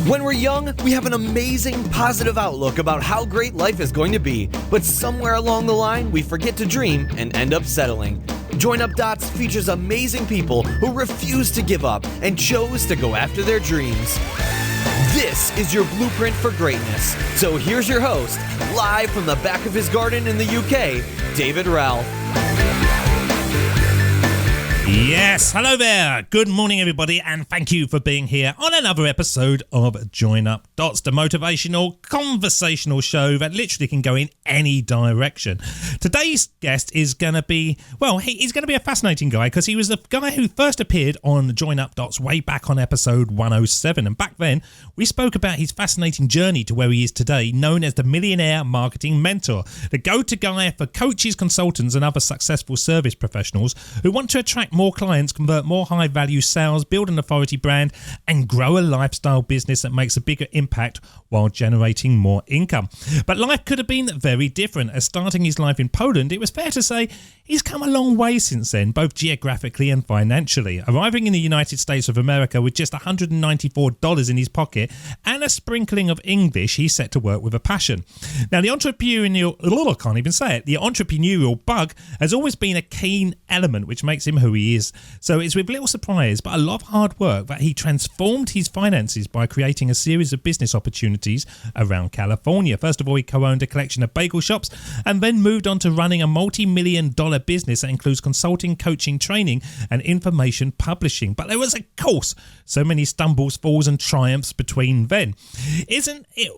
When we're young, we have an amazing, positive outlook about how great life is going to be, but somewhere along the line, we forget to dream and end up settling. Join Up Dots features amazing people who refuse to give up and chose to go after their dreams. This is your blueprint for greatness. So here's your host, live from the back of his garden in the UK, David Ralph. Yes, hello there. Good morning, everybody, and thank you for being here on another episode of Join Up Dots, the motivational, conversational show that literally can go in any direction. Today's guest is going to be, well, he's going to be a fascinating guy because he was the guy who first appeared on Join Up Dots way back on episode 107. And back then, we spoke about his fascinating journey to where he is today, known as the Millionaire Marketing Mentor, the go-to guy for coaches, consultants, and other successful service professionals who want to attract more clients, convert more high-value sales, build an authority brand, and grow a lifestyle business that makes a bigger impact while generating more income. But life could have been very different. As starting his life in Poland, it was fair to say he's come a long way since then, both geographically and financially. Arriving in the United States of America with just $194 in his pocket and a sprinkling of English, he's set to work with a passion. Now, the entrepreneurial bug has always been a keen element which makes him who he is. So it's with little surprise, but a lot of hard work, that he transformed his finances by creating a series of business opportunities around California. First of all, he co-owned a collection of bagel shops and then moved on to running a multi-million-dollar business that includes consulting, coaching, training, and information publishing. But there was, of course, so many stumbles, falls, and triumphs between then. Isn't it?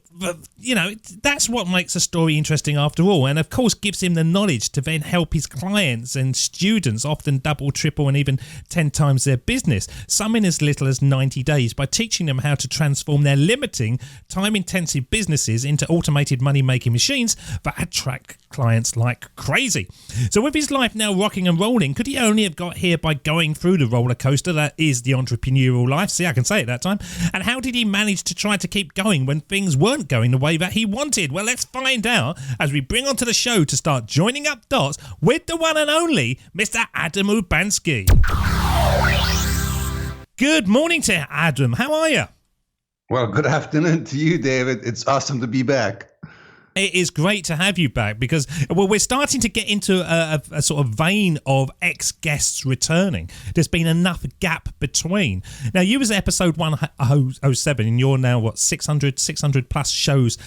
That's what makes a story interesting after all, and of course gives him the knowledge to then help his clients and students, often double, triple, and even 10 times their business, some in as little as 90 days, by teaching them how to transform their limiting, time-intensive businesses into automated money-making machines that attract clients like crazy. So with his life now rocking and rolling, could he only have got here by going through the roller coaster that is the entrepreneurial life? See, I can say it that time. And how did he manage to try to keep going when things weren't going the way that he wanted? Well, let's find out as we bring onto the show to start joining up dots with the one and only Mr. Adam Urbanski. Good morning to Adam. How are you? Well, good afternoon to you, David. It's awesome to be back. It is great to have you back because, well, we're starting to get into a sort of vein of ex-guests returning. There's been enough gap between. Now, you was episode 107 and you're now, 600 plus shows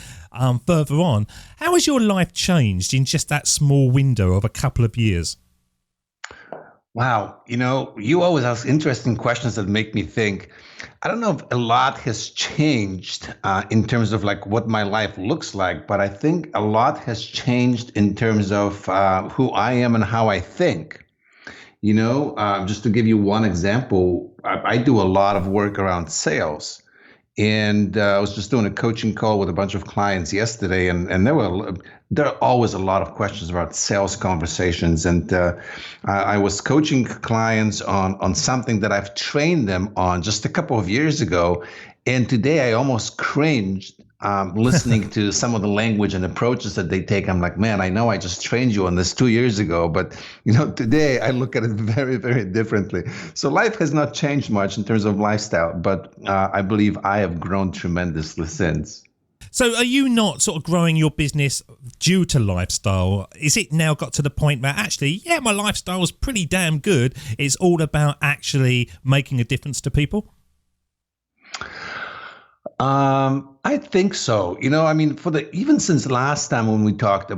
further on. How has your life changed in just that small window of a couple of years? Wow. You always ask interesting questions that make me think. I don't know if a lot has changed in terms of like what my life looks like, but I think a lot has changed in terms of who I am and how I think. Just to give you one example, I do a lot of work around sales. And I was just doing a coaching call with a bunch of clients yesterday, and there are always a lot of questions about sales conversations. And I was coaching clients on something that I've trained them on just a couple of years ago. And today I almost cringed listening to some of the language and approaches that they take. I'm like, man, I know I just trained you on this 2 years ago, but today I look at it very, very differently. So life has not changed much in terms of lifestyle, but I believe I have grown tremendously since. So are you not sort of growing your business due to lifestyle? Is it now got to the point where actually, yeah, my lifestyle is pretty damn good. It's all about actually making a difference to people? I think so. Even since last time when we talked, I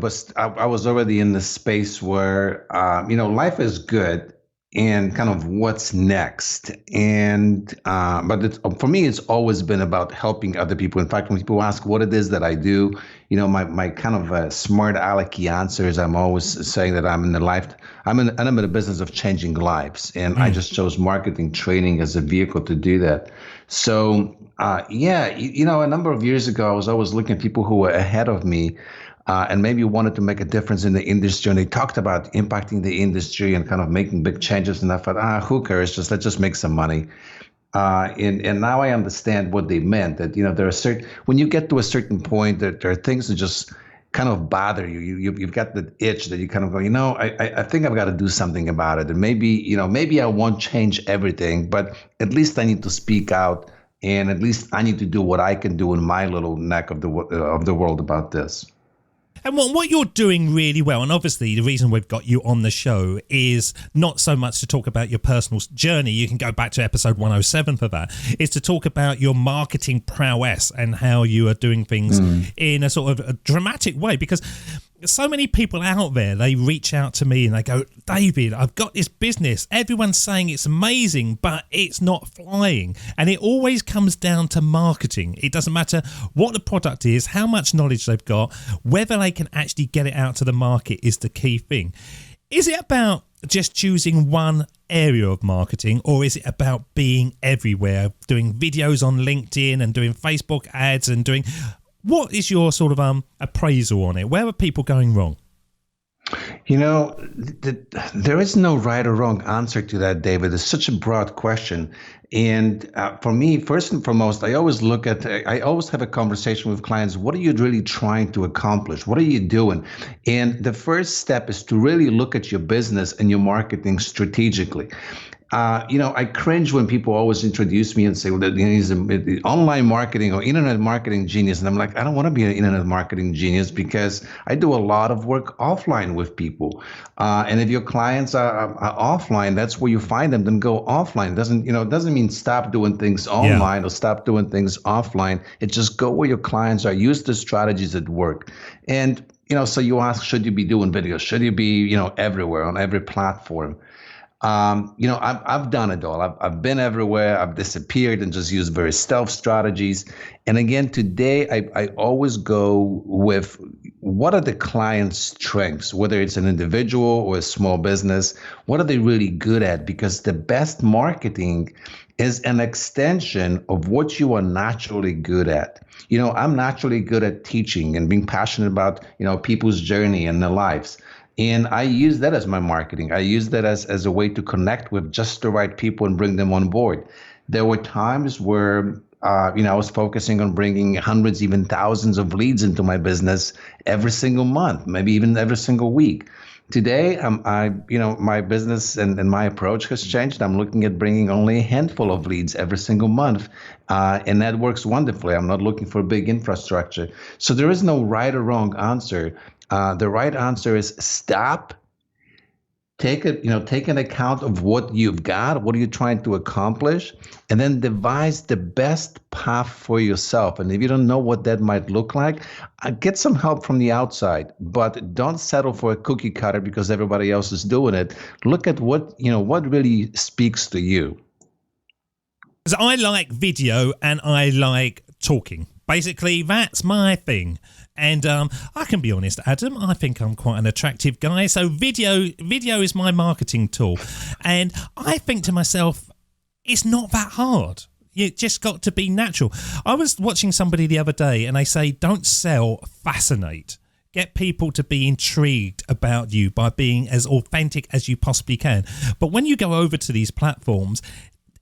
was already in the space where, life is good and kind of what's next. But for me, it's always been about helping other people. In fact, when people ask what it is that I do, my kind of smart alecky answer is I'm always saying that I'm in the business of changing lives. And I just chose marketing training as a vehicle to do that. So, a number of years ago, I was always looking at people who were ahead of me and maybe wanted to make a difference in the industry. And they talked about impacting the industry and kind of making big changes. And I thought, who cares? Let's just make some money. And now I understand what they meant. That there are when you get to a certain point, that there are things that just kind of bother you. You've got the itch that you kind of go, I think I've got to do something about it. And maybe I won't change everything, but at least I need to speak out And at least I need to do what I can do in my little neck of the world about this. And what you're doing really well, and obviously the reason we've got you on the show is not so much to talk about your personal journey, you can go back to episode 107 for that, is to talk about your marketing prowess and how you are doing things in a sort of a dramatic way. Because so many people out there, they reach out to me and they go, David, I've got this business. Everyone's saying it's amazing, but it's not flying. And it always comes down to marketing. It doesn't matter what the product is, how much knowledge they've got, whether they can actually get it out to the market is the key thing. Is it about just choosing one area of marketing, or is it about being everywhere, doing videos on LinkedIn and doing Facebook ads and doing... What is your sort of appraisal on it? Where are people going wrong? You know, there is no right or wrong answer to that, David. It's such a broad question. And for me, first and foremost, I always have a conversation with clients. What are you really trying to accomplish? What are you doing? And the first step is to really look at your business and your marketing strategically. I cringe when people always introduce me and say, well, he's an online marketing or internet marketing genius. And I'm like, I don't want to be an internet marketing genius because I do a lot of work offline with people. And if your clients are offline, that's where you find them, then go offline. It doesn't mean stop doing things online or stop doing things offline. It just go where your clients are, use the strategies that work. And, so you ask, should you be doing videos? Should you be, everywhere on every platform? I've done it all. I've been everywhere. I've disappeared and just used very stealth strategies. And again, today, I always go with what are the client's strengths, whether it's an individual or a small business, what are they really good at? Because the best marketing is an extension of what you are naturally good at. I'm naturally good at teaching and being passionate about, people's journey and their lives. And I use that as my marketing. I use that as a way to connect with just the right people and bring them on board. There were times where, I was focusing on bringing hundreds, even thousands of leads into my business every single month, maybe even every single week. Today, my business and my approach has changed. I'm looking at bringing only a handful of leads every single month, and that works wonderfully. I'm not looking for big infrastructure. So there is no right or wrong answer. The right answer is stop, take an account of what you've got, what are you trying to accomplish, and then devise the best path for yourself. And if you don't know what that might look like, get some help from the outside, but don't settle for a cookie cutter because everybody else is doing it. Look at what really speaks to you. Because I like video and I like talking. Basically, that's my thing. And I can be honest, Adam, I think I'm quite an attractive guy. So video is my marketing tool. And I think to myself, it's not that hard. You just got to be natural. I was watching somebody the other day and they say, don't sell, fascinate. Get people to be intrigued about you by being as authentic as you possibly can. But when you go over to these platforms,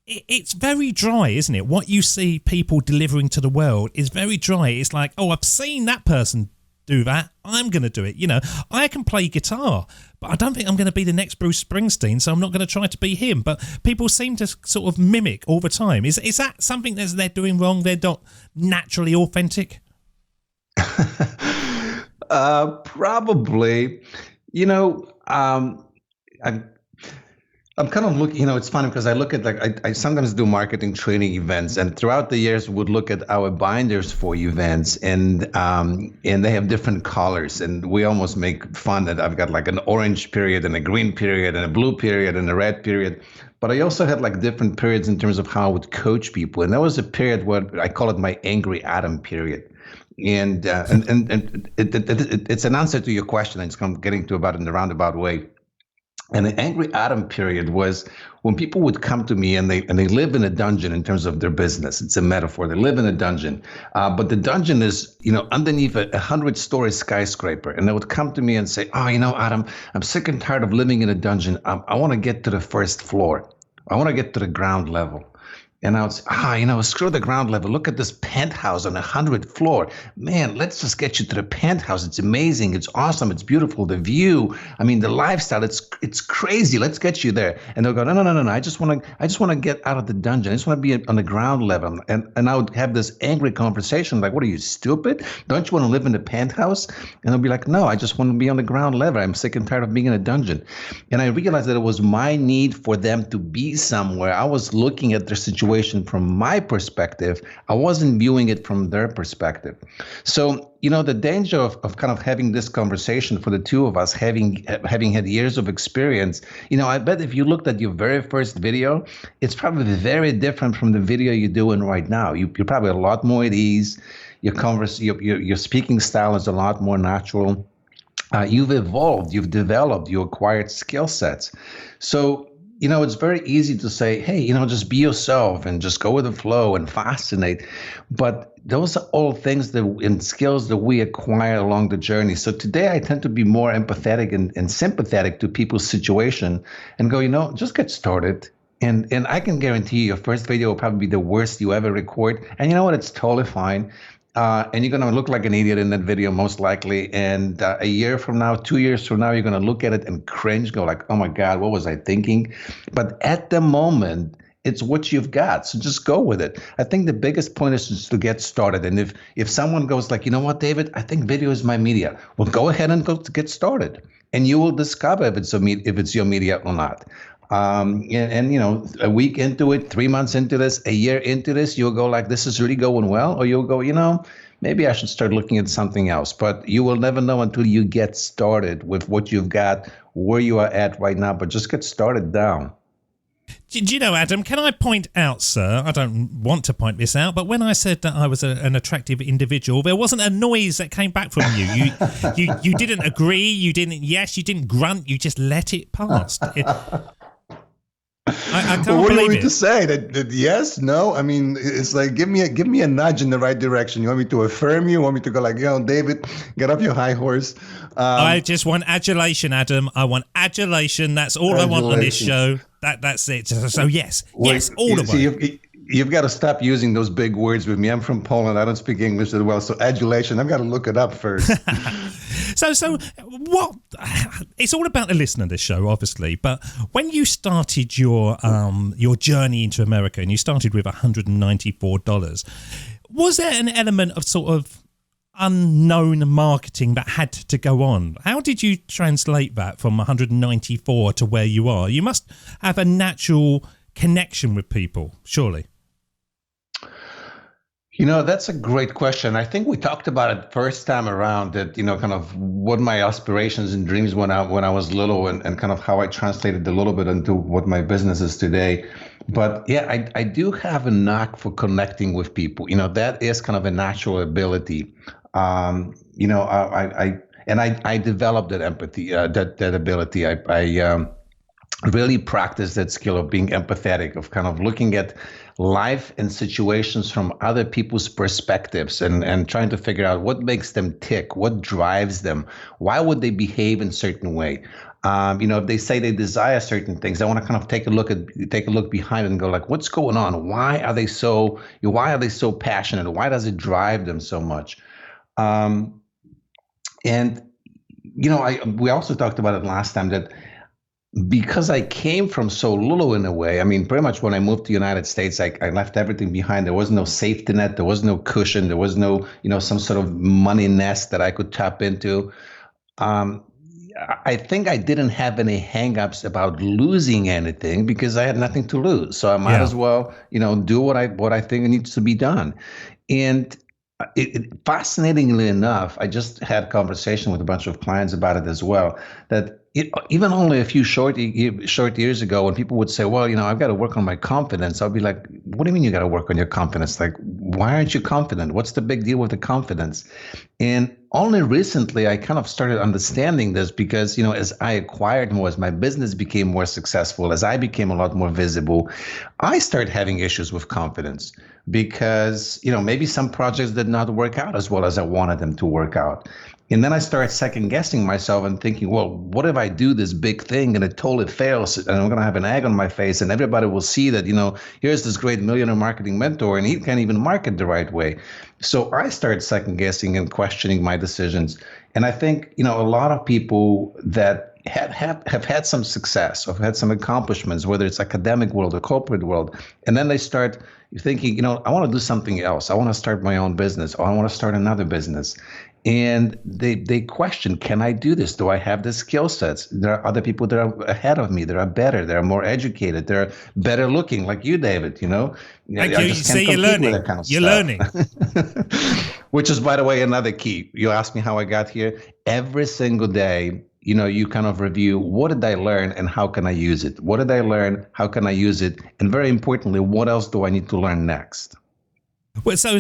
it's very dry, isn't it? What you see people delivering to the world is very dry. It's like, oh, I've seen that person do that. I'm going to do it. I can play guitar, but I don't think I'm going to be the next Bruce Springsteen, so I'm not going to try to be him. But people seem to sort of mimic all the time. Is that something that they're doing wrong? They're not naturally authentic? Probably. I'm kind of looking, it's funny because I look at I sometimes do marketing training events, and throughout the years would look at our binders for events, and they have different colors, and we almost make fun that I've got like an orange period and a green period and a blue period and a red period. But I also had like different periods in terms of how I would coach people, and there was a period where I call it my angry Adam period. And it's an answer to your question. It's kind of getting to about in a roundabout way. And the angry Adam period was when people would come to me and they live in a dungeon in terms of their business. It's a metaphor. They live in a dungeon, but the dungeon is, underneath a 100-story skyscraper. And they would come to me and say, oh, Adam, I'm sick and tired of living in a dungeon. I want to get to the first floor. I want to get to the ground level. And I would say, screw the ground level. Look at this penthouse on 100th floor. Man, let's just get you to the penthouse. It's amazing. It's awesome. It's beautiful. The view. I mean, the lifestyle. It's crazy. Let's get you there. And they'll go, no. I just want to get out of the dungeon. I just want to be on the ground level. And I would have this angry conversation like, what are you, stupid? Don't you want to live in the penthouse? And they'll be like, no, I just want to be on the ground level. I'm sick and tired of being in a dungeon. And I realized that it was my need for them to be somewhere. I was looking at their situation from my perspective. I wasn't viewing it from their perspective. So, the danger of kind of having this conversation for the two of us, having had years of experience, I bet if you looked at your very first video, it's probably very different from the video you're doing right now. You're probably a lot more at ease. Your speaking style is a lot more natural. You've evolved, you've developed, you acquired skill sets. So, it's very easy to say, hey, just be yourself and just go with the flow and fascinate. But those are all things and skills that we acquire along the journey. So today I tend to be more empathetic and sympathetic to people's situation and go, just get started. And I can guarantee your first video will probably be the worst you ever record. And you know what? It's totally fine. And you're going to look like an idiot in that video, most likely. And a year from now, 2 years from now, you're going to look at it and cringe, go like, oh my God, what was I thinking? But at the moment, it's what you've got. So just go with it. I think the biggest point is just to get started. And if someone goes like, you know what, David, I think video is my media. Well, go ahead and go to get started. And you will discover if it's your media or not. And a week into it, 3 months into this, a year into this, you'll go like, this is really going well. Or you'll go, maybe I should start looking at something else. But you will never know until you get started with what you've got, where you are at right now. But just get started down. Do you know, Adam, can I point out, sir, I don't want to point this out, but when I said that I was an attractive individual, there wasn't a noise that came back from you. You didn't agree, you didn't grunt, you just let it pass. I can't well, what do you want believe me to say? That yes, no? I mean, it's like give me a nudge in the right direction. You want me to affirm you? Want me to go like, David, get off your high horse? I just want adulation, Adam. I want adulation. That's all I want on this show. That's it. So yes, all the way. You've got to stop using those big words with me. I'm from Poland. I don't speak English as well. So adulation, I've got to look it up first. So what? It's all about the listener, this show, obviously. But when you started your journey into America, and you started with $194, was there an element of sort of unknown marketing that had to go on? How did you translate that from 194 to where you are? You must have a natural connection with people, surely. That's a great question. I think we talked about it first time around that, kind of what my aspirations and dreams when I was little and kind of how I translated a little bit into what my business is today. But yeah, I do have a knack for connecting with people. That is kind of a natural ability. I developed that empathy, that ability. I really practice that skill of being empathetic, of kind of looking at life and situations from other people's perspectives and trying to figure out what makes them tick, what drives them, why would they behave in a certain way. If they say they desire certain things, I want to kind of take a look behind it and go like, what's going on? Why are they so passionate? Why does it drive them so much? We also talked about it last time that because I came from so little in a way, I mean, pretty much when I moved to the United States, I left everything behind. There was no safety net. There was no cushion. There was no, some sort of money nest that I could tap into. I think I didn't have any hangups about losing anything because I had nothing to lose. So I might as well, do what I think needs to be done. And fascinatingly enough, I just had a conversation with a bunch of clients about it as well, that even only a few short years ago, when people would say, well, I've got to work on my confidence, I'll be like, what do you mean you got to work on your confidence? Like, why aren't you confident? What's the big deal with the confidence? And only recently I kind of started understanding this because, as I acquired more, as my business became more successful, as I became a lot more visible, I started having issues with confidence because, maybe some projects did not work out as well as I wanted them to work out. And then I started second guessing myself and thinking, well, what if I do this big thing and it totally fails and I'm going to have an egg on my face and everybody will see that, here's this great millionaire marketing mentor and he can't even market the right way. So I started second guessing and questioning my decisions. And I think, a lot of people that have had some success or have had some accomplishments, whether it's academic world or corporate world, and then they start thinking, I want to do something else. I want to start my own business or I want to start another business. And they question, can I do this? Do I have the skill sets? There are other people that are ahead of me, that are better, that are more educated, they're better looking, like you, David, Thank you. You see, you're learning. Kind of you're learning. Which is, by the way, another key. You asked me how I got here. Every single day, you kind of review, what did I learn and how can I use it? What did I learn? How can I use it? And very importantly, what else do I need to learn next? Well, so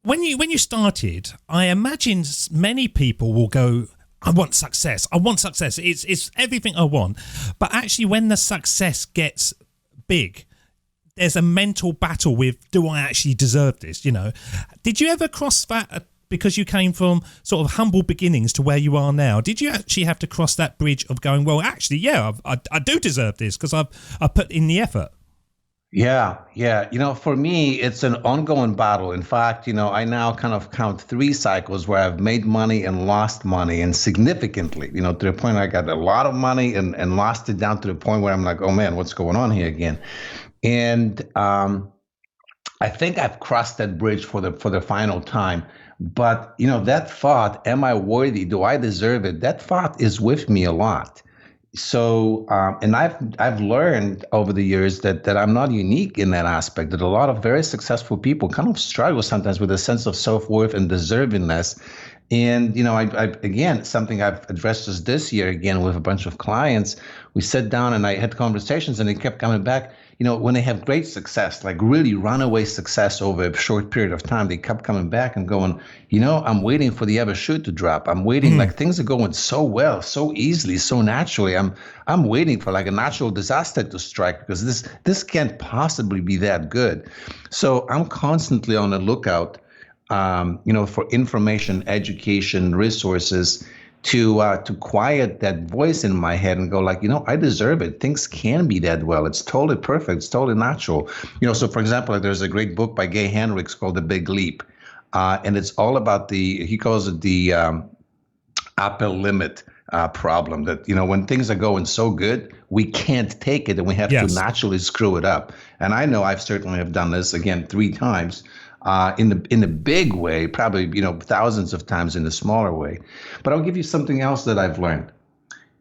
when you started, I imagine many people will go, I want success. I want success. It's everything I want. But actually, when the success gets big, there's a mental battle with, do I actually deserve this? Did you ever cross that? Because you came from sort of humble beginnings to where you are now, did you actually have to cross that bridge of going, well, actually, yeah, I do deserve this because I've put in the effort? Yeah. For me, it's an ongoing battle. In fact, I now kind of count 3 cycles where I've made money and lost money, and significantly, to the point I got a lot of money and lost it down to the point where I'm like, oh man, what's going on here again? And I think I've crossed that bridge for the final time. But, that thought, am I worthy? Do I deserve it? That thought is with me a lot. So, and I've learned over the years that I'm not unique in that aspect, that a lot of very successful people kind of struggle sometimes with a sense of self-worth and deservingness. And, I again, something I've addressed just this year again with a bunch of clients, we sat down and I had conversations and they kept coming back. When they have great success, like really runaway success over a short period of time, they kept coming back and going, I'm waiting for the other shoe to drop. I'm waiting, like things are going so well, so easily, so naturally. I'm waiting for like a natural disaster to strike because this can't possibly be that good. So I'm constantly on the lookout, for information, education, resources to quiet that voice in my head and go like, I deserve it. Things can be that well. It's totally perfect. It's totally natural. So for example, there's a great book by Gay Hendricks called The Big Leap. And it's all about he calls it the upper limit problem, that, when things are going so good, we can't take it and we have to naturally screw it up. And I know I've certainly have done this again 3 times. In the big way, probably, thousands of times in the smaller way. But I'll give you something else that I've learned.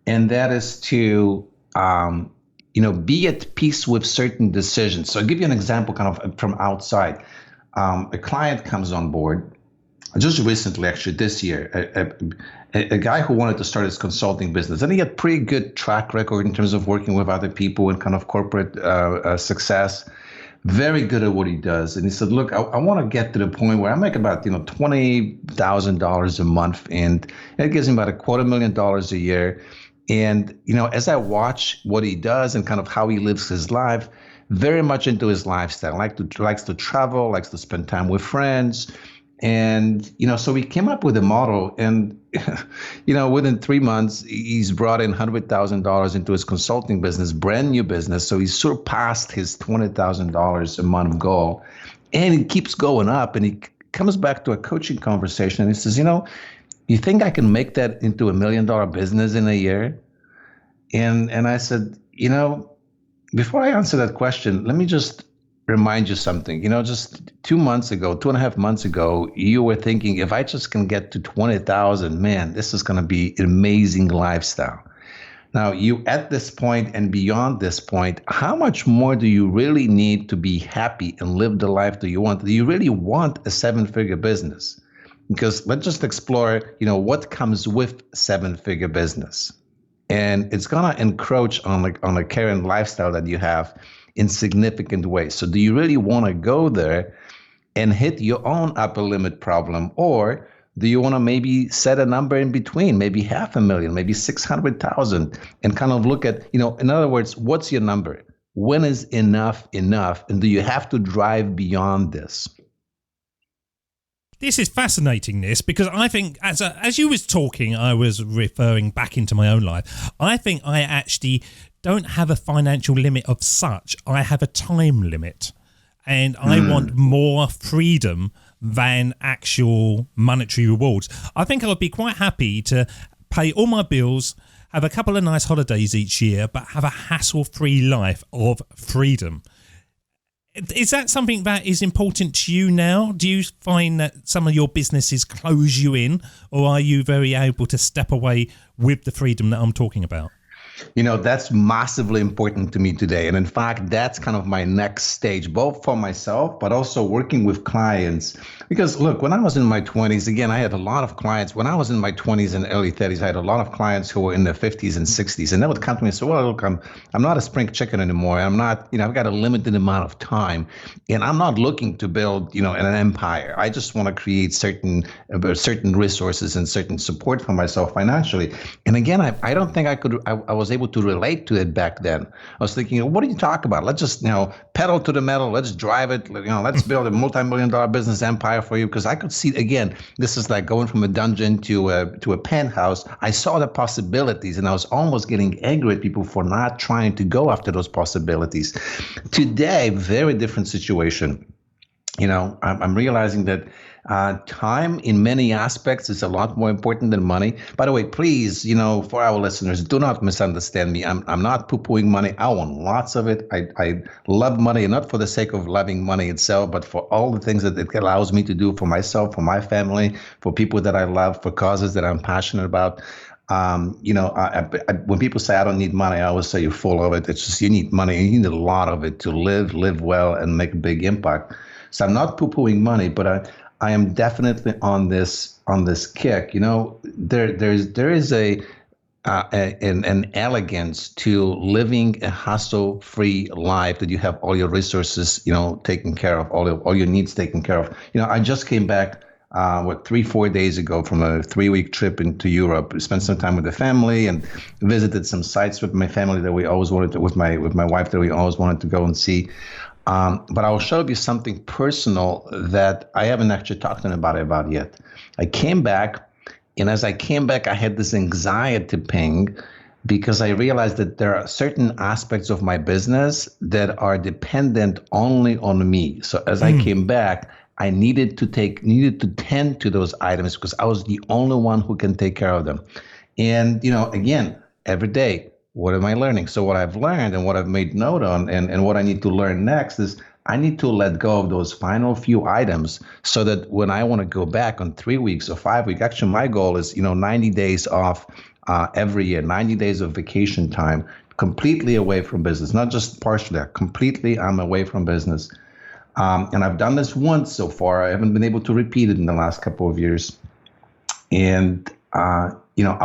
And that is to, be at peace with certain decisions. So I'll give you an example kind of from outside. A client comes on board just recently, actually this year, a guy who wanted to start his consulting business. And he had pretty good track record in terms of working with other people and kind of corporate success. Very good at what he does. And he said, look, I want to get to the point where I make about, $20,000 a month. And it gives him about $250,000 a year. And, as I watch what he does and kind of how he lives his life, very much into his lifestyle, likes to travel, likes to spend time with friends. And, so we came up with a model and, within 3 months, he's brought in $100,000 into his consulting business, brand new business. So he's surpassed his $20,000 a month goal, and it keeps going up. And he comes back to a coaching conversation and he says, you think I can make that into $1 million business in a year? And I said, before I answer that question, let me just remind you something. Just 2.5 months ago, you were thinking, if I just can get to 20,000, man, this is going to be an amazing lifestyle. Now, you at this point and beyond this point, how much more do you really need to be happy and live the life that you want? Do you really want a 7-figure business? Because let's just explore, what comes with 7-figure business. And it's going to encroach on the current lifestyle that you have in significant ways. So do you really want to go there and hit your own upper limit problem? Or do you want to maybe set a number in between, maybe 500,000, maybe 600,000, and kind of look at, in other words, what's your number? When is enough enough? And do you have to drive beyond this? This is fascinating, because I think as you was talking, I was referring back into my own life. I think I actually don't have a financial limit of such. I have a time limit, and I want more freedom than actual monetary rewards. I think I would be quite happy to pay all my bills, have a couple of nice holidays each year, but have a hassle-free life of freedom. Is that something that is important to you now? Do you find that some of your businesses close you in, or are you very able to step away with the freedom that I'm talking about? That's massively important to me today. And in fact, that's kind of my next stage, both for myself, but also working with clients. Because look, when I was in my 20s, again, I had a lot of clients. When I was in my 20s and early 30s, I had a lot of clients who were in their 50s and 60s. And they would come to me and say, well, look, I'm not a spring chicken anymore. I'm not, I've got a limited amount of time. And I'm not looking to build, an empire. I just want to create certain resources and certain support for myself financially. And again, I don't think I was able to relate to it back then. I was thinking, what do you talk about? Let's just, pedal to the metal. Let's drive it. Let's build a multi-million-dollar business empire for you. Because I could see, again, this is like going from a dungeon to a penthouse. I saw the possibilities, and I was almost getting angry at people for not trying to go after those possibilities. Today, very different situation. I'm realizing that time in many aspects is a lot more important than money. By the way, please, for our listeners, do not misunderstand me. I'm not poo-pooing money. I want lots of it. I love money, and not for the sake of loving money itself, but for all the things that it allows me to do for myself, for my family, for people that I love, for causes that I'm passionate about. When people say I don't need money, I always say you're full of it. It's just you need money. You need a lot of it to live well, and make a big impact. So I'm not poo-pooing money, but I am definitely on this kick. There is an elegance to living a hassle-free life, that you have all your resources, taken care of, all your needs taken care of. I just came back 3-4 days ago from a 3-week trip into Europe. Spent some time with the family and visited some sites with my family that we always wanted to, with my wife, that we always wanted to go and see. But I'll show you something personal that I haven't actually talked to anybody about yet. I came back, and as I came back, I had this anxiety ping, because I realized that there are certain aspects of my business that are dependent only on me. So as I came back, I needed to tend to those items, because I was the only one who can take care of them. And, again, every day, what am I learning? So what I've learned and what I've made note on, and what I need to learn next, is I need to let go of those final few items, so that when I want to go back on 3 weeks or 5 weeks, actually my goal is, 90 days off every year, 90 days of vacation time, completely away from business, not just partially, completely I'm away from business. And I've done this once so far. I haven't been able to repeat it in the last couple of years. And I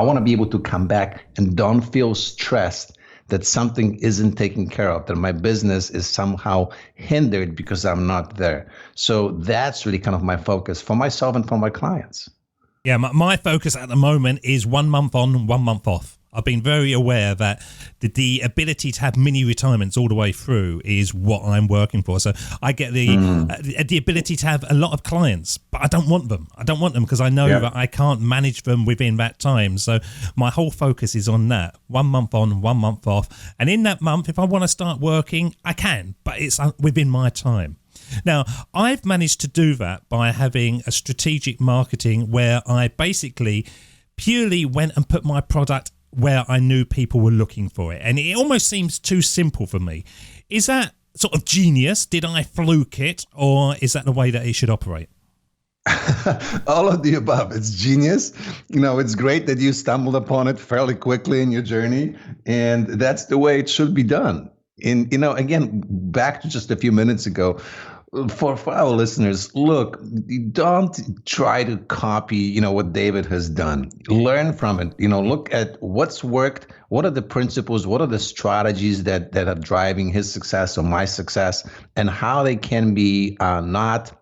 want to be able to come back and don't feel stressed that something isn't taken care of, that my business is somehow hindered because I'm not there. So that's really kind of my focus for myself and for my clients. Yeah, my focus at the moment is 1 month on, 1 month off. I've been very aware that the ability to have mini retirements all the way through is what I'm working for. So I get the ability to have a lot of clients, but I don't want them. I don't want them because I know that I can't manage them within that time. So my whole focus is on that. 1 month on, 1 month off. And in that month, if I want to start working, I can, but it's within my time. Now, I've managed to do that by having a strategic marketing where I basically purely went and put my product where I knew people were looking for it. And it almost seems too simple for me. Is that sort of genius? Did I fluke it? Or is that the way that it should operate? All of the above. It's genius. It's great that you stumbled upon it fairly quickly in your journey. And that's the way it should be done. And, again, back to just a few minutes ago, for our listeners, look, don't try to copy, what David has done. Learn from it. Look at what's worked. What are the principles? What are the strategies that are driving his success or my success, and how they can be not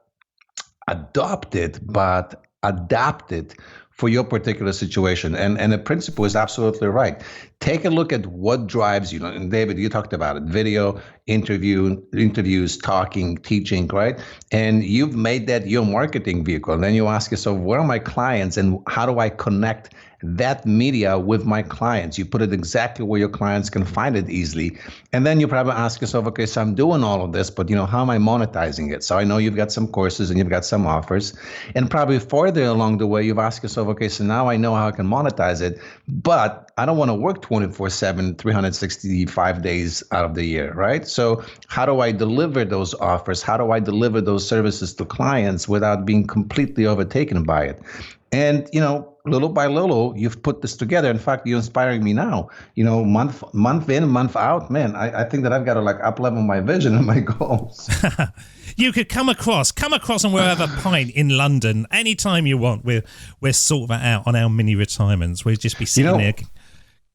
adopted, but adapted for your particular situation. And the principle is absolutely right. Take a look at what drives you. And David, you talked about it. Video, interviews, talking, teaching, right? And you've made that your marketing vehicle. And then you ask yourself, where are my clients and how do I connect that media with my clients? You put it exactly where your clients can find it easily. And then you probably ask yourself, okay, so I'm doing all of this, but how am I monetizing it? So I know you've got some courses and you've got some offers. And probably further along the way, you've asked yourself, okay, so now I know how I can monetize it, but I don't want to work 24/7, 365 days out of the year, right? So how do I deliver those offers? How do I deliver those services to clients without being completely overtaken by it? And, little by little, you've put this together. In fact, you're inspiring me now. Month in, month out, man, I think that I've got to up level my vision and my goals. You could come across and we'll have a pint in London anytime you want. We'll sort that out on our mini retirements. We'll just be sitting there.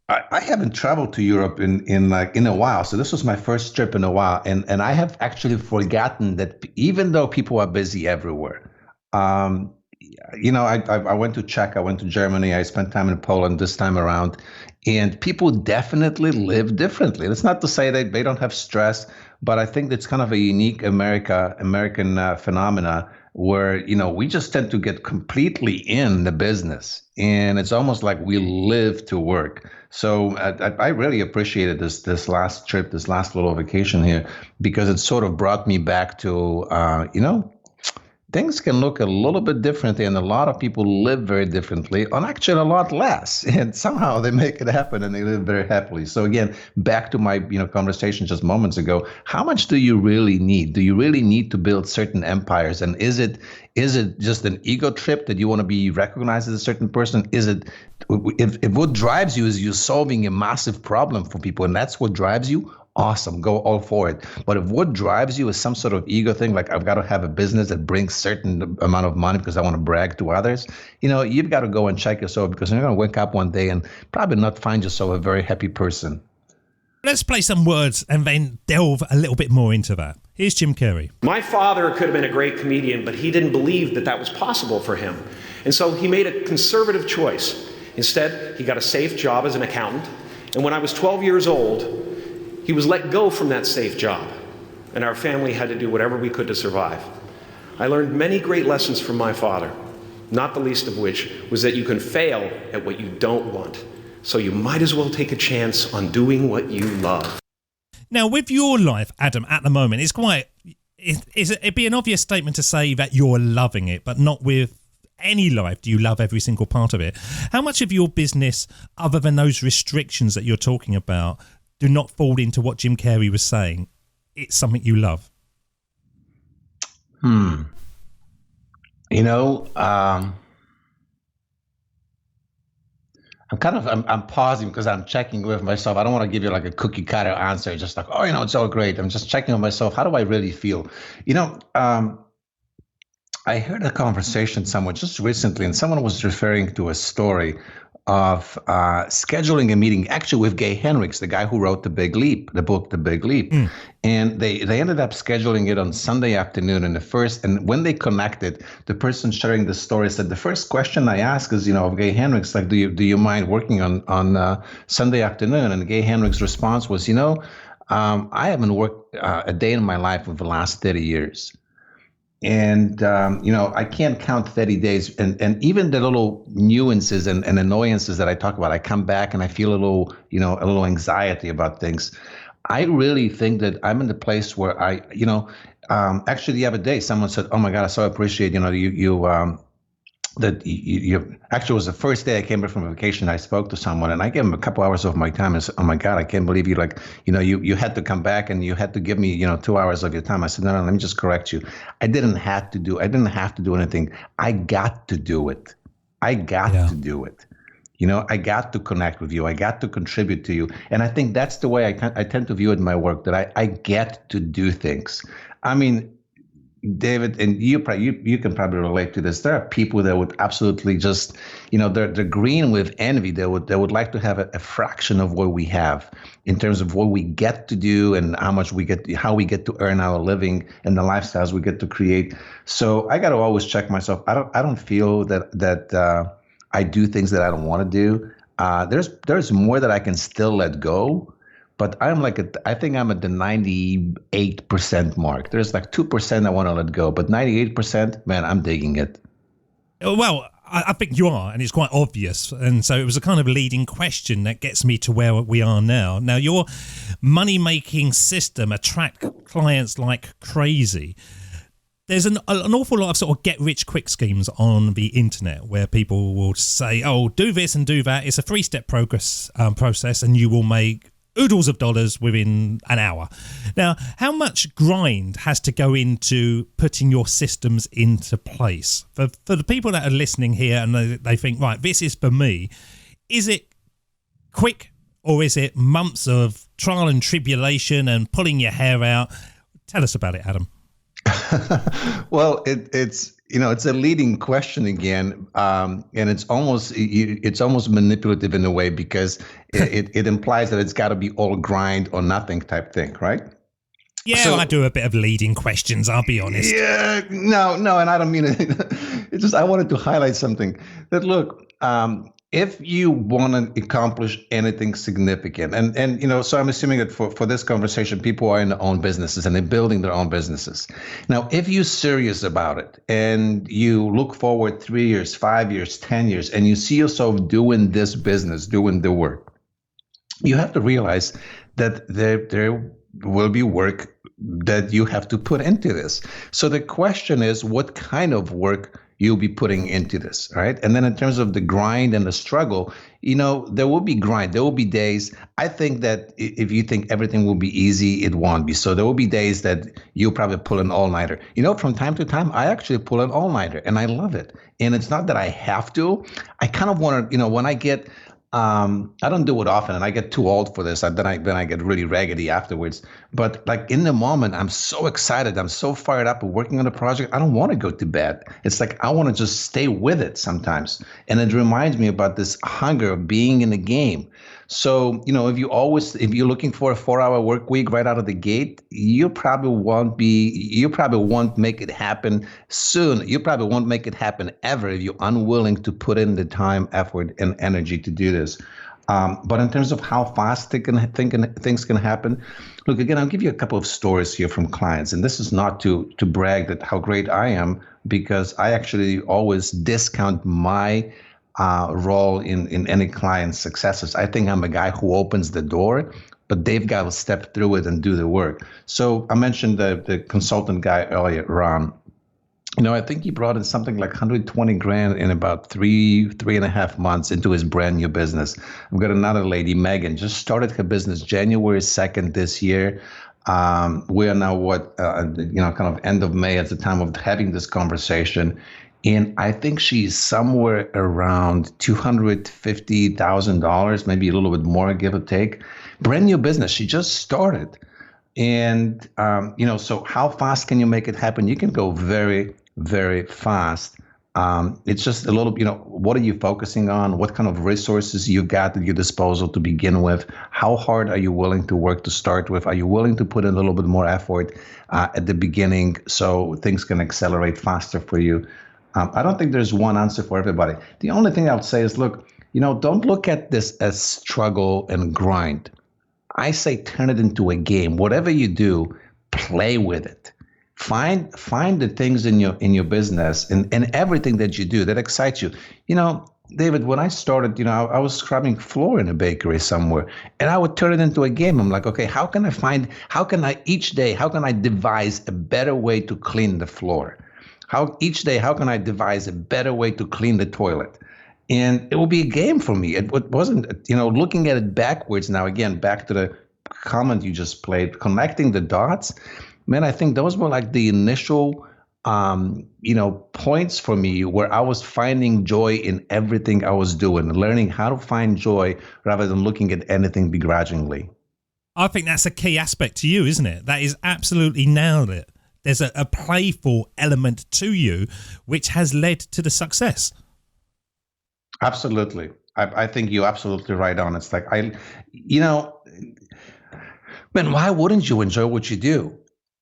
I haven't traveled to Europe in a while, so this was my first trip in a while, and I have actually forgotten that even though people are busy everywhere, I went to Czech, I went to Germany, I spent time in Poland this time around, and people definitely live differently. That's not to say that they don't have stress, but I think it's kind of a unique American phenomena where, we just tend to get completely in the business, and it's almost like we live to work. So I really appreciated this last trip, this last little vacation here, because it sort of brought me back to, things can look a little bit differently, and a lot of people live very differently on actually a lot less, and somehow they make it happen and they live very happily. So again, back to my conversation just moments ago, how much do you really need? Do you really need to build certain empires? And is it just an ego trip that you want to be recognized as a certain person? Is it if what drives you is you solving a massive problem for people, and that's what drives you? Awesome, go all for it. But if what drives you is some sort of ego thing, like I've got to have a business that brings certain amount of money because I want to brag to others, you've got to go and check yourself, because you're going to wake up one day and probably not find yourself a very happy person. Let's play some words and then delve a little bit more into that. Here's Jim Carrey. My father could have been a great comedian, but he didn't believe that was possible for him. And so he made a conservative choice. Instead, he got a safe job as an accountant. And when I was 12 years old, he was let go from that safe job, and our family had to do whatever we could to survive. I learned many great lessons from my father, not the least of which was that you can fail at what you don't want, so you might as well take a chance on doing what you love. Now, with your life, Adam, at the moment, it'd be an obvious statement to say that you're loving it, but not with any life do you love every single part of it. How much of your business, other than those restrictions that you're talking about, do not fall into what Jim Carrey was saying? It's something you love. I'm pausing because I'm checking with myself. I don't want to give you like a cookie cutter answer, just like, it's all great. I'm just checking with myself. How do I really feel? I heard a conversation somewhere just recently, and someone was referring to a story of scheduling a meeting, actually with Gay Hendricks, the guy who wrote The Big Leap, the book, The Big Leap. And they ended up scheduling it on Sunday afternoon. And when they connected, the person sharing the story said, the first question I ask is, of Gay Hendricks, like, do you mind working on Sunday afternoon? And Gay Hendricks' response was, I haven't worked a day in my life for the last 30 years. And, I can't count 30 days. And even the little nuances and annoyances that I talk about, I come back and I feel a little anxiety about things. I really think that I'm in the place where actually the other day, someone said, oh my God, I so appreciate, you actually, it was the first day I came back from vacation. I spoke to someone and I gave him a couple hours of my time. I said, oh my God, I can't believe you had to come back and you had to give me 2 hours of your time. I said, no, let me just correct you. I didn't have to do anything. I got to do it. I got to do it. I got to connect with you. I got to contribute to you. And I think that's the way I tend to view it in my work, that I get to do things. I mean, David, and you can probably relate to this. There are people that would absolutely just, they're green with envy. They would like to have a fraction of what we have in terms of what we get to do and how we get to earn our living and the lifestyles we get to create. So I got to always check myself. I don't feel that I do things that I don't want to do. There's more that I can still let go. but I think I'm at the 98% mark. There's like 2% I want to let go, but 98%, man, I'm digging it. Well, I think you are, and it's quite obvious. And so it was a kind of leading question that gets me to where we are now. Now, your money-making system attract clients like crazy. There's an awful lot of sort of get-rich-quick schemes on the internet where people will say, oh, do this and do that. It's a three-step process, and you will make oodles of dollars within an hour. Now, how much grind has to go into putting your systems into place? For the people that are listening here and they think, right, this is for me, is it quick or is it months of trial and tribulation and pulling your hair out? Tell us about it, Adam. Well, it's a leading question again, and it's almost manipulative in a way because it implies that it's got to be all grind or nothing type thing, right? Yeah, so, I do a bit of leading questions, I'll be honest. Yeah, no, and I don't mean it. It's just I wanted to highlight something that look. If you want to accomplish anything significant, and so I'm assuming that for this conversation, people are in their own businesses and they're building their own businesses. Now, if you're serious about it and you look forward 3 years, 5 years, 10 years, and you see yourself doing this business, doing the work, you have to realize that there will be work that you have to put into this. So the question is, what kind of work you'll be putting into this, right? And then in terms of the grind and the struggle, there will be grind. There will be days. I think that if you think everything will be easy, it won't be. So there will be days that you'll probably pull an all-nighter. From time to time, I actually pull an all-nighter, and I love it. And it's not that I have to. I kind of want to, when I get, I don't do it often, and I get too old for this. Then I get really raggedy afterwards. But like in the moment, I'm so excited. I'm so fired up working on a project. I don't want to go to bed. It's like I want to just stay with it sometimes. And it reminds me about this hunger of being in the game. So, if you're looking for a 4-hour work week right out of the gate, you probably won't make it happen soon. You probably won't make it happen ever if you're unwilling to put in the time, effort, and energy to do this. But in terms of how fast things can happen, look, again, I'll give you a couple of stories here from clients. And this is not to brag that how great I am, because I actually always discount my role in any client's successes. I think I'm a guy who opens the door, but they've got to step through it and do the work. So I mentioned the consultant guy earlier, Ron. I think he brought in something like 120 grand in about three and a half months into his brand new business. I've got another lady, Megan, just started her business January 2nd this year. We are now kind of end of May at the time of having this conversation. And I think she's somewhere around $250,000, maybe a little bit more, give or take. Brand new business. She just started. And, so how fast can you make it happen? You can go very, very fast. It's just a little, what are you focusing on? What kind of resources you got at your disposal to begin with? How hard are you willing to work to start with? Are you willing to put in a little bit more effort at the beginning so things can accelerate faster for you? I don't think there's one answer for everybody. The only thing I would say is, look, don't look at this as struggle and grind. I say turn it into a game. Whatever you do, play with it. Find the things in your business and everything that you do that excites you. David, when I started, I was scrubbing floor in a bakery somewhere, and I would turn it into a game. I'm like, okay, how can I devise a better way to clean the floor? How can I devise a better way to clean the toilet? And it will be a game for me. It wasn't, looking at it backwards now, again, back to the comment you just played, connecting the dots. Man, I think those were like the initial, points for me where I was finding joy in everything I was doing, learning how to find joy rather than looking at anything begrudgingly. I think that's a key aspect to you, isn't it? That is absolutely nailed it. There's a playful element to you, which has led to the success. Absolutely. I think you're absolutely right on. It's like, man, why wouldn't you enjoy what you do?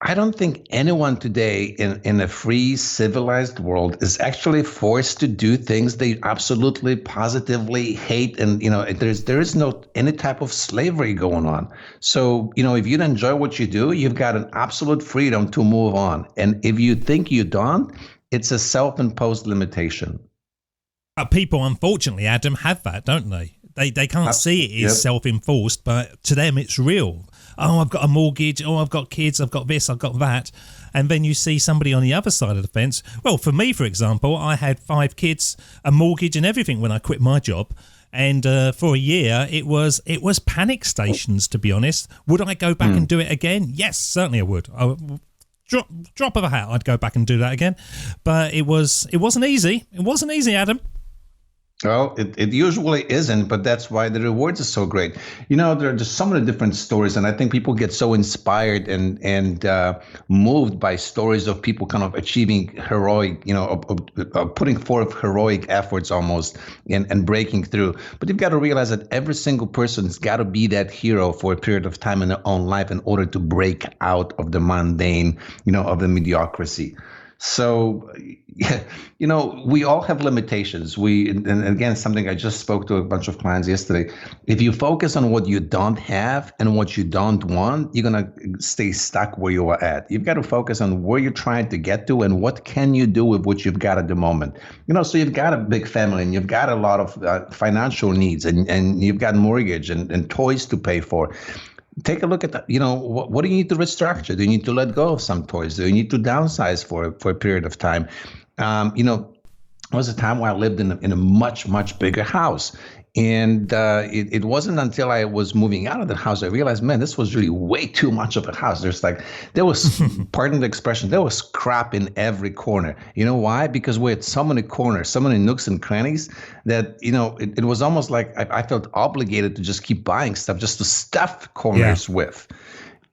I don't think anyone today in a free, civilized world is actually forced to do things they absolutely, positively hate. And, there is no any type of slavery going on. So, if you enjoy what you do, you've got an absolute freedom to move on. And if you think you don't, it's a self-imposed limitation. People, unfortunately, Adam, have that, don't they? They can't see it as self-enforced, but to them it's real. Oh, I've got a mortgage. Oh, I've got kids. I've got this. I've got that. And then you see somebody on the other side of the fence. Well, for me, for example, I had 5 kids, a mortgage and everything when I quit my job. And for a year, it was panic stations, to be honest. Would I go back and do it again? Yes, certainly I would. Drop of a hat, I'd go back and do that again. But it wasn't easy. It wasn't easy, Adam. Well, it usually isn't, but that's why the rewards are so great. There are just so many different stories, and I think people get so inspired and moved by stories of people kind of achieving heroic, putting forth heroic efforts almost and breaking through. But you've got to realize that every single person's got to be that hero for a period of time in their own life in order to break out of the mundane, of the mediocrity. So, we all have limitations. And again, something I just spoke to a bunch of clients yesterday. If you focus on what you don't have and what you don't want, you're going to stay stuck where you are at. You've got to focus on where you're trying to get to and what can you do with what you've got at the moment. So you've got a big family and you've got a lot of financial needs and you've got mortgage and toys to pay for. Take a look at that. What do you need to restructure? Do you need to let go of some toys? Do you need to downsize for a period of time? There was a time where I lived in a much, much bigger house. And it wasn't until I was moving out of the house, I realized, man, this was really way too much of a house. There was, pardon the expression, there was crap in every corner. You know why? Because we had so many corners, so many nooks and crannies that, it was almost like I felt obligated to just keep buying stuff just to stuff corners with.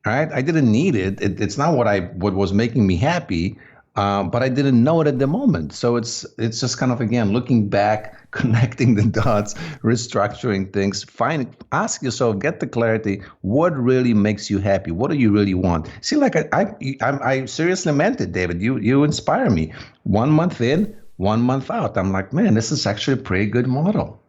All right. I didn't need it. It's not what was making me happy. But I didn't know it at the moment. So it's just kind of, again, looking back, connecting the dots, restructuring things, ask yourself, get the clarity, what really makes you happy? What do you really want? See, like I seriously meant it, David. You inspire me. 1 month in, 1 month out. I'm like, man, this is actually a pretty good model.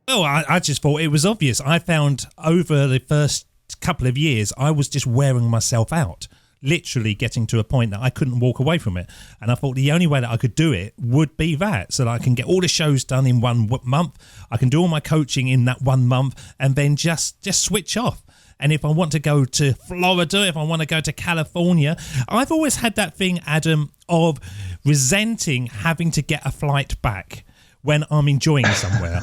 Oh, I just thought it was obvious. I found over the first couple of years, I was just wearing myself out. Literally getting to a point that I couldn't walk away from it. And I thought the only way that I could do it would be that, so that I can get all the shows done in 1 month. I can do all my coaching in that 1 month and then just switch off. And if I want to go to Florida, if I want to go to California, I've always had that thing, Adam, of resenting having to get a flight back when I'm enjoying somewhere,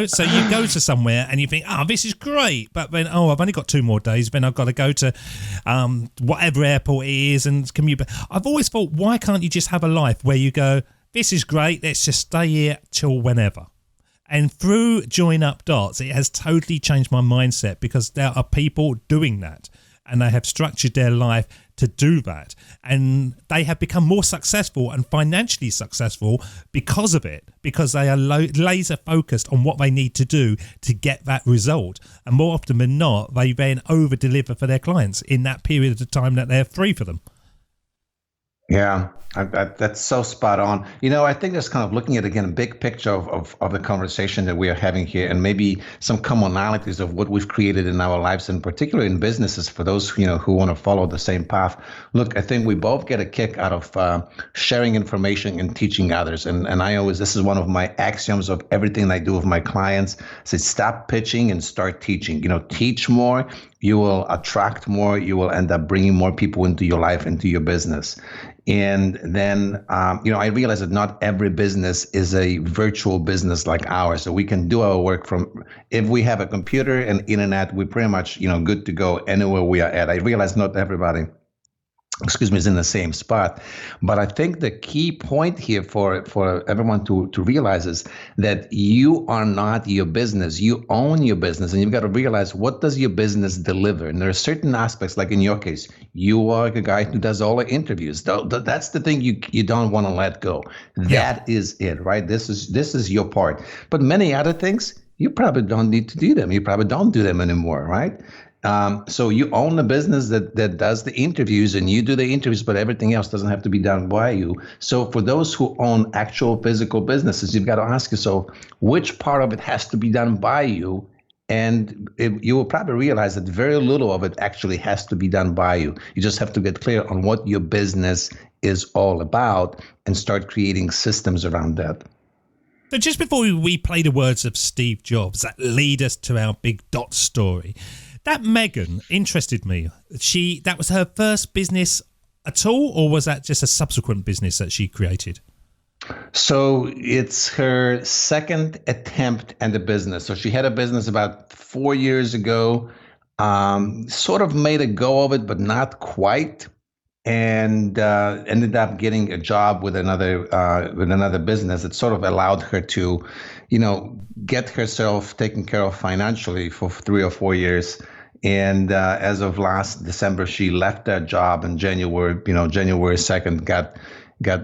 So you go to somewhere and you think, this is great. But then, I've only got 2 more days. Then I've got to go to whatever airport it is and commute. But I've always thought, why can't you just have a life where you go, this is great, let's just stay here till whenever. And through Join Up Dots, it has totally changed my mindset because there are people doing that. And they have structured their life to do that. And they have become more successful and financially successful because of it, because they are laser focused on what they need to do to get that result. And more often than not, they then over deliver for their clients in that period of time that they're free for them. Yeah, that's so spot on. I think that's kind of looking at, again, a big picture of the conversation that we are having here and maybe some commonalities of what we've created in our lives, and particularly in businesses for those, who want to follow the same path. Look, I think we both get a kick out of sharing information and teaching others. And this is one of my axioms of everything I do with my clients. I say, stop pitching and start teaching. Teach more. You will attract more. You will end up bringing more people into your life, into your business. And then, I realize that not every business is a virtual business like ours. So we can do our work if we have a computer and internet, we're pretty much, good to go anywhere we are at. I realize not everybody is in the same spot. But I think the key point here for everyone to realize is that you are not your business. You own your business, and you've got to realize, what does your business deliver? And there are certain aspects, like in your case, you are the guy who does all the interviews. That's the thing you don't want to let go. That is it, right? This is your part. But many other things, you probably don't need to do them. You probably don't do them anymore, right? So you own a business that does the interviews, and you do the interviews, but everything else doesn't have to be done by you. So for those who own actual physical businesses, you've got to ask yourself, which part of it has to be done by you? And you will probably realize that very little of it actually has to be done by you. You just have to get clear on what your business is all about and start creating systems around that. So just before we play the words of Steve Jobs that lead us to our big dot story, that Megan interested me. That was her first business at all, or was that just a subsequent business that she created? So it's her second attempt at the business. So she had a business about 4 years ago, sort of made a go of it, but not quite, and ended up getting a job with another business. It sort of allowed her to, get herself taken care of financially for 3 or 4 years. And as of last December, she left that job in January 2nd,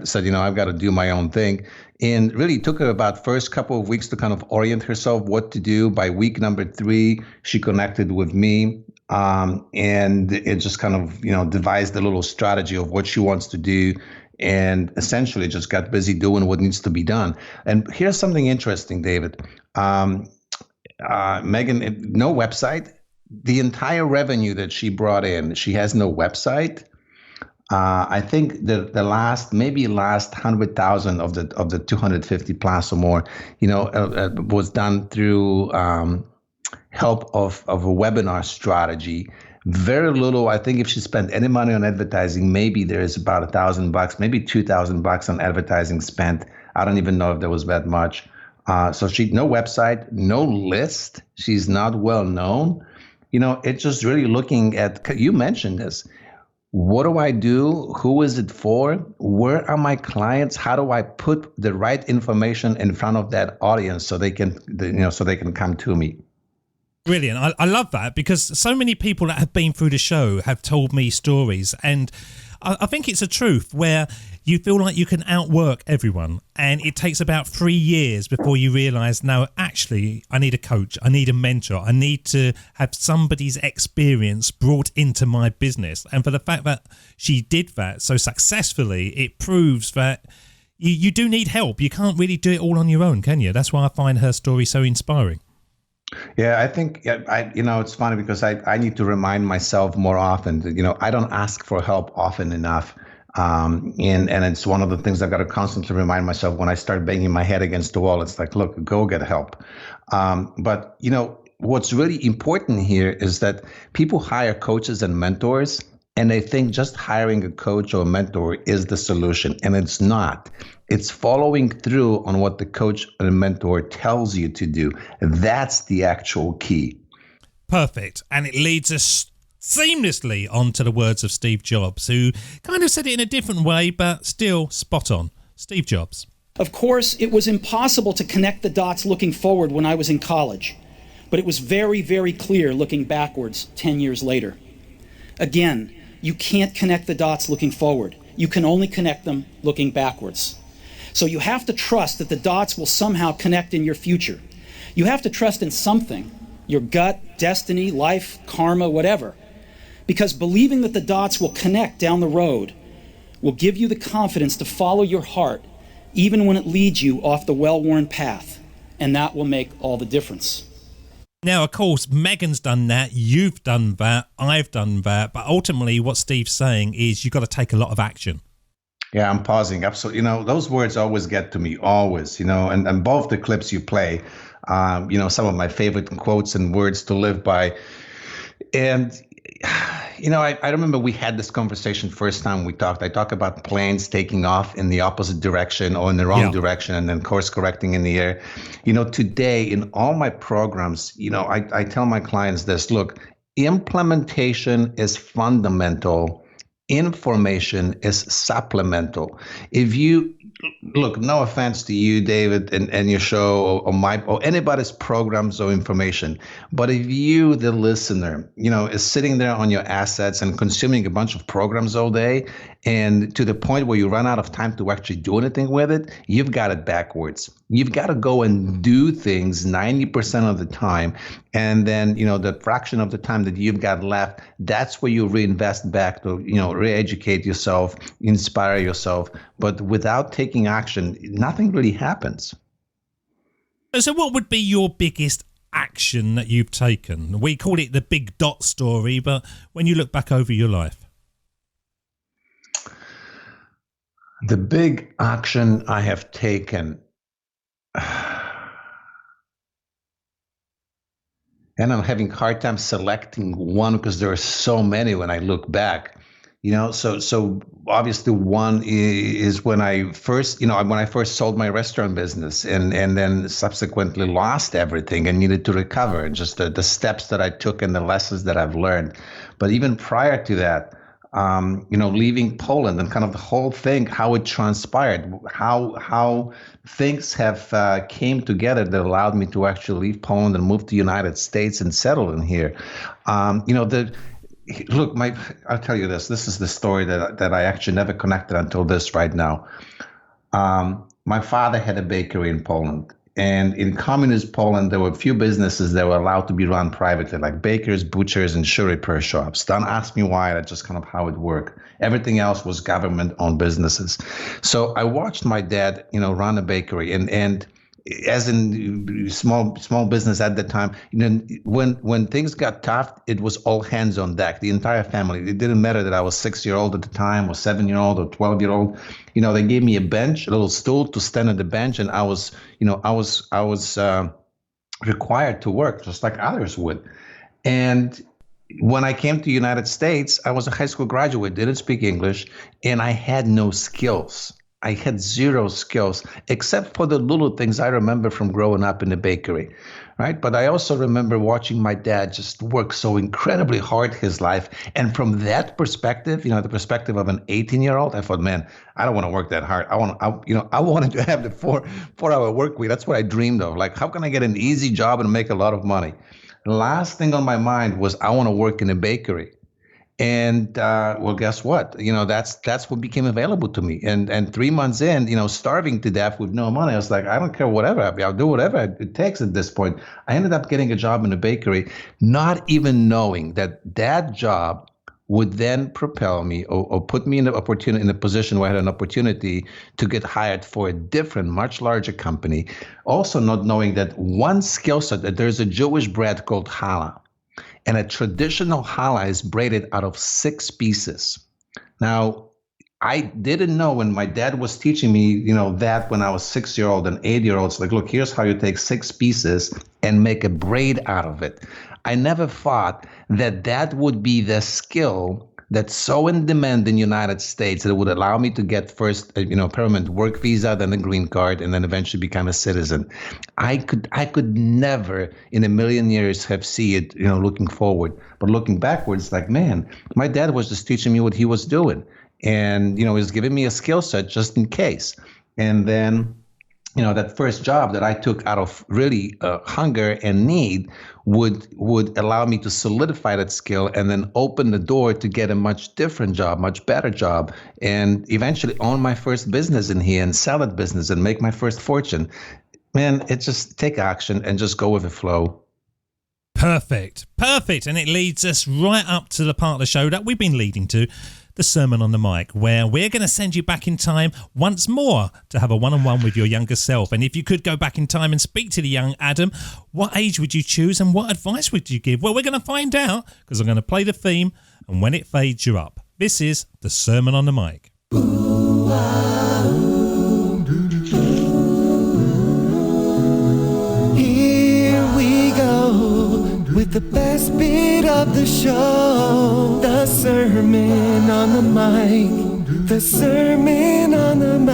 said, I've got to do my own thing. And really took her about first couple of weeks to kind of orient herself what to do. By week number 3, she connected with me. And it just kind of, devised a little strategy of what she wants to do, and essentially just got busy doing what needs to be done. And here's something interesting, David. Megan, no website. The entire revenue that she brought in, she has no website. I think the last 100,000 of the 250 plus or more, was done through help of a webinar strategy. Very little. I think if she spent any money on advertising, maybe there is about $1,000, maybe $2,000 on advertising spent. I don't even know if there was that much. So she no website, no list. She's not well known. It's just really looking at. You mentioned this. What do I do? Who is it for? Where are my clients? How do I put the right information in front of that audience so they can come to me? Brilliant. I love that, because so many people that have been through the show have told me stories, and I think it's a truth where you feel like you can outwork everyone, and it takes about 3 years before you realize, no, actually, I need a coach, I need a mentor, I need to have somebody's experience brought into my business. And for the fact that she did that so successfully, it proves that you do need help. You can't really do it all on your own, can you? That's why I find her story so inspiring. Yeah, I think, it's funny because I need to remind myself more often that, I don't ask for help often enough. And it's one of the things I've got to constantly remind myself when I start banging my head against the wall. It's like, look, go get help. But, what's really important here is that people hire coaches and mentors, and they think just hiring a coach or a mentor is the solution. And it's not. It's following through on what the coach or the mentor tells you to do. That's the actual key. Perfect. And it leads us seamlessly onto the words of Steve Jobs, who kind of said it in a different way, but still spot on. Steve Jobs. Of course, it was impossible to connect the dots looking forward when I was in college, but it was very, very clear looking backwards 10 years later. Again, you can't connect the dots looking forward. You can only connect them looking backwards. So you have to trust that the dots will somehow connect in your future. You have to trust in something, your gut, destiny, life, karma, whatever. Because believing that the dots will connect down the road will give you the confidence to follow your heart, even when it leads you off the well-worn path. And that will make all the difference. Now, of course, Megan's done that, you've done that, I've done that, but ultimately what Steve's saying is you've got to take a lot of action. Yeah, I'm pausing. Absolutely. Those words always get to me, always, and both the clips you play, some of my favorite quotes and words to live by. And, I remember we had this conversation first time we talked. I talk about planes taking off in the opposite direction or in the wrong direction and then course correcting in the air. Today in all my programs, I tell my clients this, look, implementation is fundamental. Information is supplemental. If you look, no offense to you, David, and your show or anybody's programs or information, but if you, the listener, is sitting there on your assets and consuming a bunch of programs all day, and to the point where you run out of time to actually do anything with it, you've got it backwards. You've got to go and do things 90% of the time, and then the fraction of the time that you've got left, that's where you reinvest back to re-educate yourself, inspire yourself. But without taking action, nothing really happens. So what would be your biggest action that you've taken? We call it the big dot story, but when you look back over your life. The big action I have taken, and I'm having a hard time selecting one because there are so many when I look back. So obviously one is when I first sold my restaurant business and then subsequently lost everything and needed to recover, and just the steps that I took and the lessons that I've learned. But even prior to that, leaving Poland and kind of the whole thing, how it transpired, how things have came together that allowed me to actually leave Poland and move to the United States and settle in here. Look, I'll tell you this. This is the story that I actually never connected until this right now. My father had a bakery in Poland. And in communist Poland, there were a few businesses that were allowed to be run privately, like bakers, butchers, and shoe repair shops. Don't ask me why, that's just kind of how it worked. Everything else was government-owned businesses. So I watched my dad, run a bakery, and as in small business at the time, when things got tough, it was all hands on deck, the entire family. It didn't matter that I was 6-year-old at the time, or 7-year-old, or 12-year-old. They gave me a bench, a little stool to stand at the bench, and I was required to work just like others would. And when I came to the United States, I was a high school graduate, didn't speak English, and I had no skills. I had zero skills, except for the little things I remember from growing up in the bakery, right? But I also remember watching my dad just work so incredibly hard his life. And from that perspective, the perspective of an 18-year-old, I thought, man, I don't want to work that hard. I wanted to have the four-hour work week. That's what I dreamed of. Like, how can I get an easy job and make a lot of money? The last thing on my mind was, I want to work in a bakery. And well, guess what? That's what became available to me. And 3 months in, starving to death with no money, I was like, I don't care, whatever. I'll do whatever it takes at this point. I ended up getting a job in a bakery, not even knowing that job would then propel me or put me in a position where I had an opportunity to get hired for a different, much larger company. Also not knowing that one skill set, that there's a Jewish bread called challah. And a traditional challah is braided out of 6 pieces. Now, I didn't know when my dad was teaching me, that when I was 6-year-old and 8-year-old, it's like, look, here's how you take 6 pieces and make a braid out of it. I never thought that would be the skill that's so in demand in the United States that it would allow me to get first a permanent work visa, then a green card, and then eventually become a citizen. I could never in a million years have seen it, looking forward. But looking backwards, like, man, my dad was just teaching me what he was doing. And, he was giving me a skill set just in case. And then, that first job that I took out of really hunger and need would allow me to solidify that skill and then open the door to get a much different job, much better job, and eventually own my first business in here and sell that business and make my first fortune. Man, it's just take action and just go with the flow. Perfect. And it leads us right up to the part of the show that we've been leading to, the Sermon on the Mic, where we're going to send you back in time once more to have a one-on-one with your younger self. And if you could go back in time and speak to the young Adam, what age would you choose and what advice would you give? Well, we're going to find out, because I'm going to play the theme, and when it fades, you're up. This is the Sermon on the Mic. Here we go with the best bit of the show, the Sermon on the Mic, the Sermon on the Mic.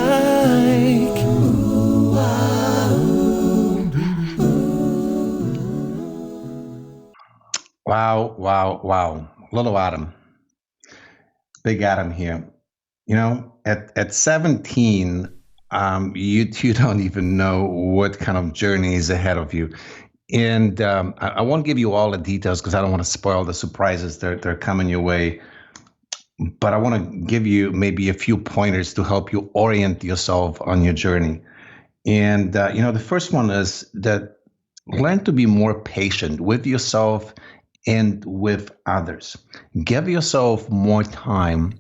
Wow. Little Adam. Big Adam here. At 17, you don't even know what kind of journey is ahead of you. And I won't give you all the details because I don't want to spoil the surprises that are coming your way. But I want to give you maybe a few pointers to help you orient yourself on your journey. And, the first one is that learn to be more patient with yourself and with others. Give yourself more time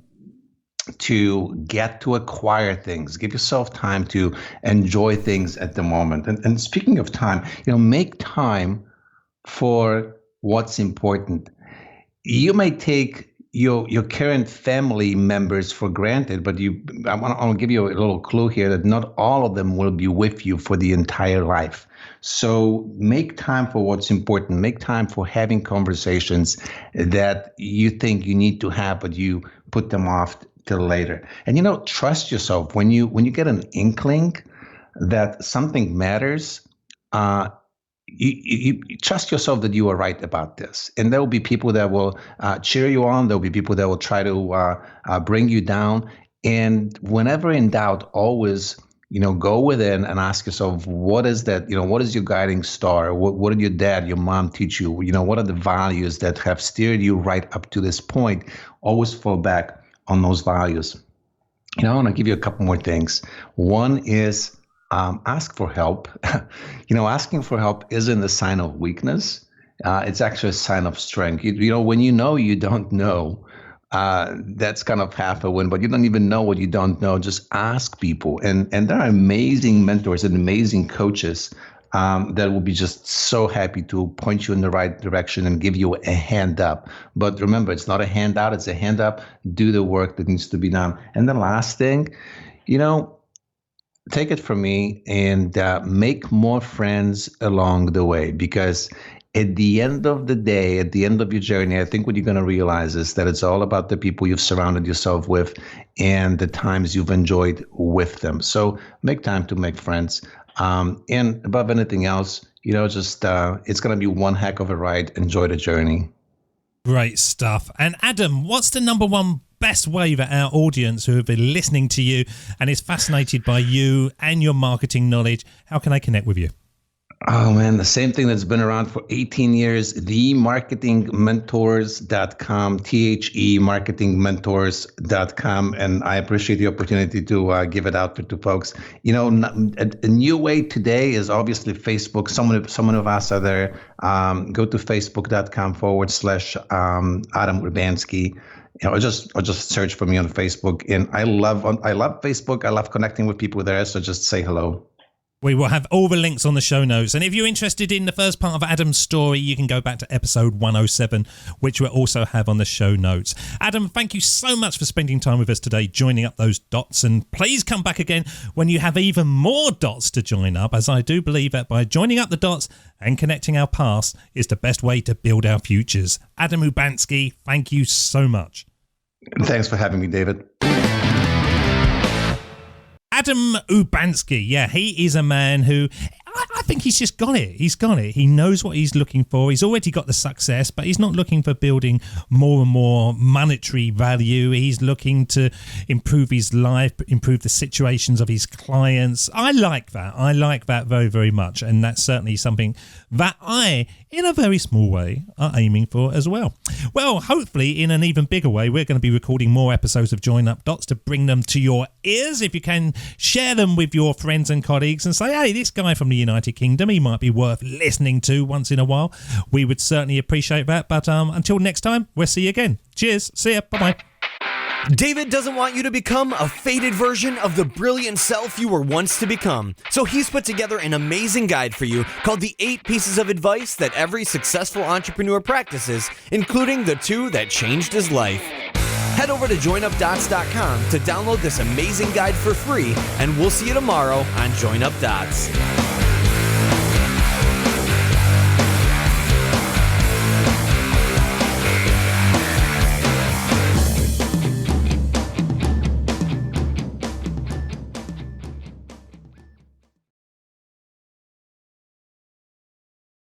to get to acquire things. Give yourself time to enjoy things at the moment. And speaking of time, make time for what's important. You may take your current family members for granted, but I want to give you a little clue here that not all of them will be with you for the entire life. So make time for what's important. Make time for having conversations that you think you need to have, but you put them off till later. And trust yourself. When you get an inkling that something matters, you trust yourself that you are right about this. And there will be people that will cheer you on. There will be people that will try to bring you down. And whenever in doubt, always go within and ask yourself, what is that? What is your guiding star? What did your dad, your mom teach you? What are the values that have steered you right up to this point? Always fall back on those values. I want to give you a couple more things. One is ask for help. Asking for help isn't a sign of weakness. It's actually a sign of strength. When you don't know, that's kind of half a win, but you don't even know what you don't know. Just ask people. And there are amazing mentors and amazing coaches that will be just so happy to point you in the right direction and give you a hand up. But remember, it's not a handout, it's a hand up. Do the work that needs to be done. And the last thing, take it from me and make more friends along the way, because at the end of the day, at the end of your journey, I think what you're going to realize is that it's all about the people you've surrounded yourself with and the times you've enjoyed with them. So make time to make friends. And above anything else, it's going to be one heck of a ride. Enjoy the journey. Great stuff. And Adam, what's the number one best way that our audience who have been listening to you and is fascinated by you and your marketing knowledge, how can I connect with you? Oh, man, the same thing that's been around for 18 years, themarketingmentors.com, marketingmentors.com. And I appreciate the opportunity to give it out to folks. A new way today is obviously Facebook. Some of us are there. Go to facebook.com/Adam Urbanski. Or just search for me on Facebook. And I love Facebook. I love connecting with people there. So just say hello. We will have all the links on the show notes. And if you're interested in the first part of Adam's story, you can go back to episode 107, which we'll also have on the show notes. Adam, thank you so much for spending time with us today, joining up those dots. And please come back again when you have even more dots to join up, as I do believe that by joining up the dots and connecting our past is the best way to build our futures. Adam Urbanski, thank you so much. Thanks for having me, David. Adam Urbanski, he is a man who I think he's just got it. He's got it. He knows what he's looking for. He's already got the success, but he's not looking for building more and more monetary value. He's looking to improve his life, improve the situations of his clients. I like that. I like that very, very much. And that's certainly something that I, in a very small way, are aiming for as well. Well, hopefully in an even bigger way, we're going to be recording more episodes of Join Up Dots to bring them to your ears. If you can, share them with your friends and colleagues and say, hey, this guy from the United Kingdom, he might be worth listening to once in a while. We would certainly appreciate that. But until next time, we'll see you again. Cheers. See ya. Bye-bye. David doesn't want you to become a faded version of the brilliant self you were once to become. So he's put together an amazing guide for you called the 8 Pieces of Advice That Every Successful Entrepreneur Practices, including the 2 that changed his life. Head over to joinupdots.com to download this amazing guide for free, and we'll see you tomorrow on Join Up Dots.